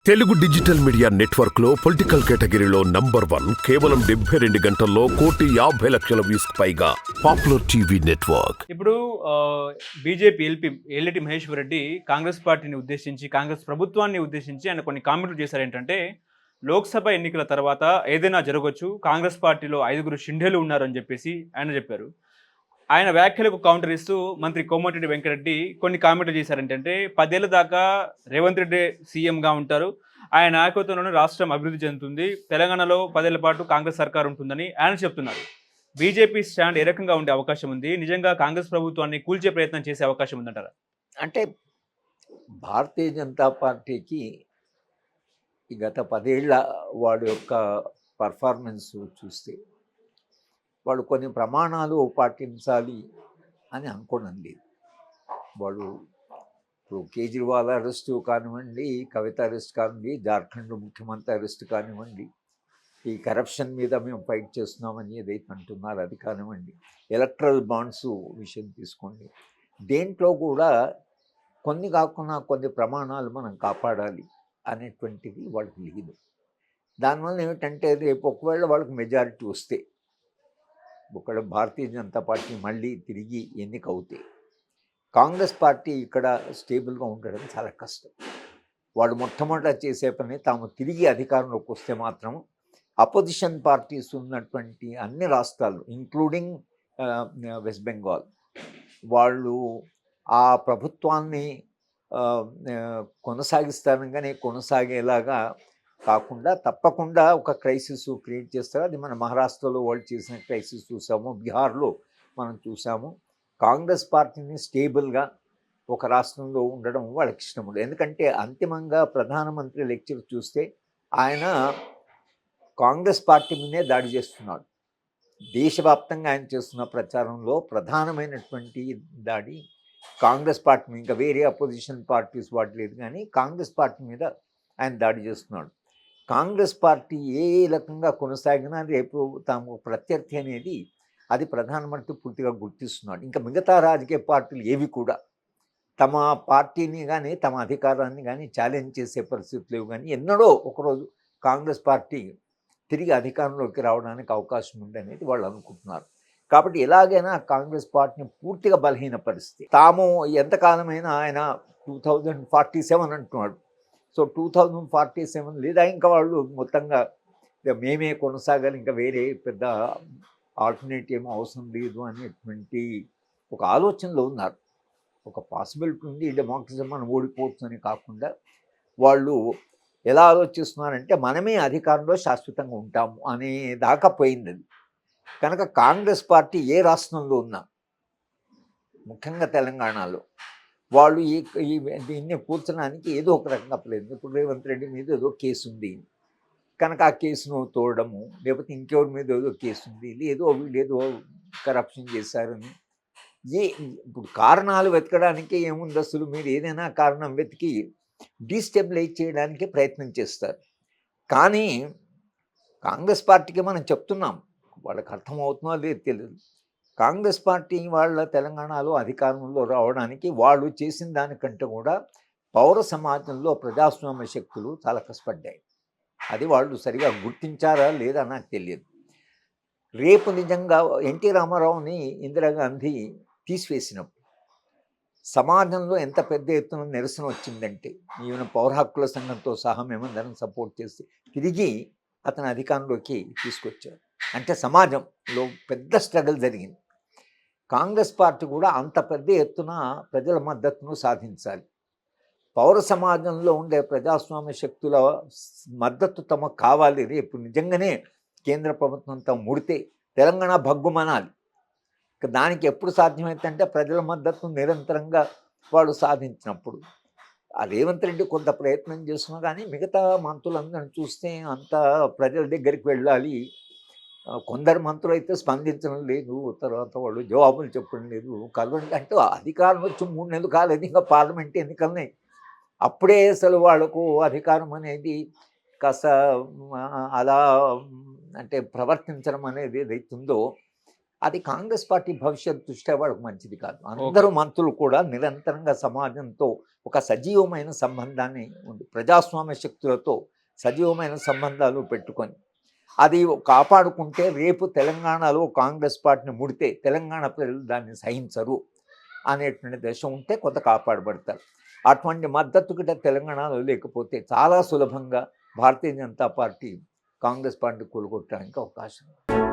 Telugu digital media network లో political కేటగిరీలో number 1 కేవలం 72 గంటల్లో 1,50,00,000 వ్యూస్ పైగా పాపులర్ టీవీ నెట్వర్క్. ఇప్పుడు బీజేపీ ఎల్లిటి మహేశ్వర్ రెడ్డి కాంగ్రెస్ పార్టీని ఉద్దేశించి, కాంగ్రెస్ ప్రభుత్వాన్ని ఉద్దేశించి ఆయన కొన్ని కామెంట్లు చేశారు. ఏంటంటే, లోక్సభ ఎన్నికల తర్వాత ఏదైనా జరగొచ్చు, కాంగ్రెస్ పార్టీలో 5గురు షిండేలు ఉన్నారని చెప్పేసి ఆయన చెప్పారు. ఆయన వ్యాఖ్యలకు కౌంటర్ ఇస్తూ మంత్రి కోమటిరెడ్డి వెంకటరెడ్డి కొన్ని కామెంట్లు చేశారు. ఏంటంటే, 10 ఏళ్ల దాకా రేవంత్ రెడ్డి సీఎంగా ఉంటారు. ఆయన నాయకత్వంలోనే రాష్ట్రం అభివృద్ధి చెందుతుంది. తెలంగాణలో 10 ఏళ్ల పాటు కాంగ్రెస్ సర్కార్ ఉంటుందని ఆయన చెప్తున్నారు. బీజేపీ స్టాండ్ ఏ రకంగా ఉండే అవకాశం ఉంది? నిజంగా కాంగ్రెస్ ప్రభుత్వాన్ని కూల్చే ప్రయత్నం చేసే అవకాశం ఉందంటారా? అంటే భారతీయ జనతా పార్టీకి ఈ గత 10 ఏళ్ల వాడి యొక్క పర్ఫార్మెన్స్ చూస్తే వాళ్ళు కొన్ని ప్రమాణాలు పాటించాలి అని అనుకోవడం లేదు. వాళ్ళు ఇప్పుడు కేజ్రీవాల్ అరెస్టు కానివ్వండి, కవిత అరెస్ట్ కానివ్వండి, జార్ఖండ్ ముఖ్యమంత్రి అరెస్ట్ కానివ్వండి, ఈ కరప్షన్ మీద మేము ఫైట్ చేస్తున్నామని ఏదైతే అంటున్నారో అది కానివ్వండి, ఎలక్ట్రల్ బాండ్స్ విషయం తీసుకోండి, దేంట్లో కూడా కొన్ని కాకుండా కొన్ని ప్రమాణాలు మనం కాపాడాలి అనేటువంటిది వాళ్ళకి లేదు. దానివల్ల ఏమిటంటే రేపు ఒకవేళ వాళ్ళకి మెజారిటీ వస్తే, ఒకవేళ భారతీయ జనతా పార్టీ మళ్ళీ తిరిగి ఎన్నిక అవుతే, కాంగ్రెస్ పార్టీ ఇక్కడ స్టేబుల్గా ఉండడం చాలా కష్టం. వాళ్ళు మొట్టమొదట చేసే పని తాము తిరిగి అధికారంలోకి వస్తే మాత్రం అపోజిషన్ పార్టీస్ ఉన్నటువంటి అన్ని రాష్ట్రాలు ఇంక్లూడింగ్ వెస్ట్ బెంగాల్ వాళ్ళు ఆ ప్రభుత్వాన్ని కొనసాగిస్తారనగానే కొనసాగేలాగా కాకుండా తప్పకుండా ఒక క్రైసిస్ క్రియేట్ చేస్తారు. అది మన మహారాష్ట్రలో వాళ్ళు చేసిన క్రైసిస్ చూసాము, బీహార్లో మనం చూసాము. కాంగ్రెస్ పార్టీని స్టేబుల్గా ఒక రాష్ట్రంలో ఉండడం వాళ్ళకి ఇష్టం ఉండదు. ఎందుకంటే అంతిమంగా ప్రధానమంత్రి లెక్చర్ చూస్తే ఆయన కాంగ్రెస్ పార్టీ మీదే దాడి చేస్తున్నాడు. దేశవ్యాప్తంగా ఆయన చేస్తున్న ప్రచారంలో ప్రధానమైనటువంటి దాడి కాంగ్రెస్ పార్టీ మీద, ఇంకా వేరే అపోజిషన్ పార్టీస్ వాడలేదు కానీ కాంగ్రెస్ పార్టీ మీద ఆయన దాడి చేస్తున్నాడు. కాంగ్రెస్ పార్టీ ఏ రకంగా కొనసాగినా రేపు తాము ప్రత్యర్థి అనేది అది ప్రధానమంత్రి పూర్తిగా గుర్తిస్తున్నాడు. ఇంకా మిగతా రాజకీయ పార్టీలు ఏవి కూడా తమ పార్టీని కానీ తమ అధికారాన్ని కానీ ఛాలెంజ్ చేసే పరిస్థితులు లేవు. కానీ ఎన్నడో ఒకరోజు కాంగ్రెస్ పార్టీ తిరిగి అధికారంలోకి రావడానికి అవకాశం ఉందనేది వాళ్ళు అనుకుంటున్నారు. కాబట్టి ఎలాగైనా కాంగ్రెస్ పార్టీని పూర్తిగా బలహీనపరిస్తే, తాము ఎంతకాలమైనా ఆయన 2047 అంటున్నాడు. సో 2047 లేదా ఇంకా వాళ్ళు మొత్తంగా మేమే కొనసాగాలి, ఇంకా వేరే పెద్ద ఆల్టర్నేటివ్ ఏమో అవసరం లేదు అనేటువంటి ఒక ఆలోచనలో ఉన్నారు. ఒక పాసిబిలిటీ ఉంది, డెమోక్రసీ మనం ఓడిపోతుందని కాకుండా వాళ్ళు ఎలా ఆలోచిస్తున్నారంటే మనమే అధికారంలో శాశ్వతంగా ఉంటాము అనే దాకా పోయింది అది. కనుక కాంగ్రెస్ పార్టీ ఏ రాష్ట్రంలో ఉన్నా, ముఖ్యంగా తెలంగాణలో వాళ్ళు ఈ దీన్ని కూర్చడానికి ఏదో ఒక రకంగా లేదు. ఇప్పుడు రేవంత్ రెడ్డి మీద ఏదో కేసు ఉంది కనుక ఆ కేసును తోడము, లేకపోతే ఇంకెవరి మీద ఏదో కేసు ఉంది, లేదో వీళ్ళు కరప్షన్ చేశారని ఇప్పుడు కారణాలు వెతకడానికి ఏముంది? అసలు మీరు ఏదైనా కారణం వెతికి డీస్టెబిలైజ్ చేయడానికి ప్రయత్నం చేస్తారు. కానీ కాంగ్రెస్ పార్టీకి మనం చెప్తున్నాం, వాళ్ళకి అర్థమవుతుందో లేదు తెలియదు. కాంగ్రెస్ పార్టీ వాళ్ళ తెలంగాణలో అధికారంలో రావడానికి వాళ్ళు చేసిన దానికంటే కూడా పౌర సమాజంలో ప్రజాస్వామ్య శక్తులు చాలా కష్టపడ్డాయి. అది వాళ్ళు సరిగా గుర్తించారా లేదా నాకు తెలియదు. రేపు నిజంగా ఎన్టీ రామారావుని ఇందిరాగాంధీ తీసివేసినప్పుడు సమాజంలో ఎంత పెద్ద ఎత్తున నిరసన వచ్చిందంటే, ఈవెన్ పౌర హక్కుల సంఘంతో సహా మేమందరం సపోర్ట్ చేసి తిరిగి అతని అధికారంలోకి తీసుకొచ్చారు. అంటే సమాజంలో పెద్ద స్ట్రగుల్ జరిగింది. కాంగ్రెస్ పార్టీ కూడా అంత పెద్ద ఎత్తున ప్రజల మద్దతును సాధించాలి. పౌర సమాజంలో ఉండే ప్రజాస్వామ్య శక్తుల మద్దతు తమకు కావాలి. రేపు నిజంగానే కేంద్ర ప్రభుత్వం తమ ముడితే తెలంగాణ భగ్గుమనాలి. దానికి ఎప్పుడు సాధ్యమవుతుందంటే ప్రజల మద్దతు నిరంతరంగా వాళ్ళు సాధించినప్పుడు. ఆ రేవంత్ రెడ్డి కొంత ప్రయత్నం చేస్తున్నా కానీ మిగతా మంత్రులందరినీ చూస్తే అంత ప్రజల దగ్గరికి వెళ్ళాలి. కొందరు మంత్రులు అయితే స్పందించడం లేదు, తర్వాత వాళ్ళు జవాబులు చెప్పడం లేదు. కలవండి అంటే అధికారం వచ్చి 3 నెలలు కాలేదు, ఇంకా పార్లమెంట్ ఎన్నికలనే. అప్పుడే అసలు వాళ్ళకు అధికారం అనేది కాస్త అలా అంటే ప్రవర్తించడం అనేది ఏదైతుందో అది కాంగ్రెస్ పార్టీ భవిష్యత్ దృష్ట్యా వాళ్ళకి మంచిది కాదు. అందరూ మంత్రులు కూడా నిరంతరంగా సమాజంతో ఒక సజీవమైన సంబంధాన్ని ప్రజాస్వామ్య శక్తులతో సజీవమైన సంబంధాలు పెట్టుకొని అది కాపాడుకుంటే రేపు తెలంగాణలో కాంగ్రెస్ పార్టీని ముడితే తెలంగాణ ప్రజలు దాన్ని సహించరు అనేటువంటి దశ ఉంటే కొంత కాపాడబడతారు. అటువంటి మద్దతు గిట్ట తెలంగాణలో లేకపోతే చాలా సులభంగా భారతీయ జనతా పార్టీ కాంగ్రెస్ పార్టీ కూలగొట్టడానికి అవకాశం ఉంది.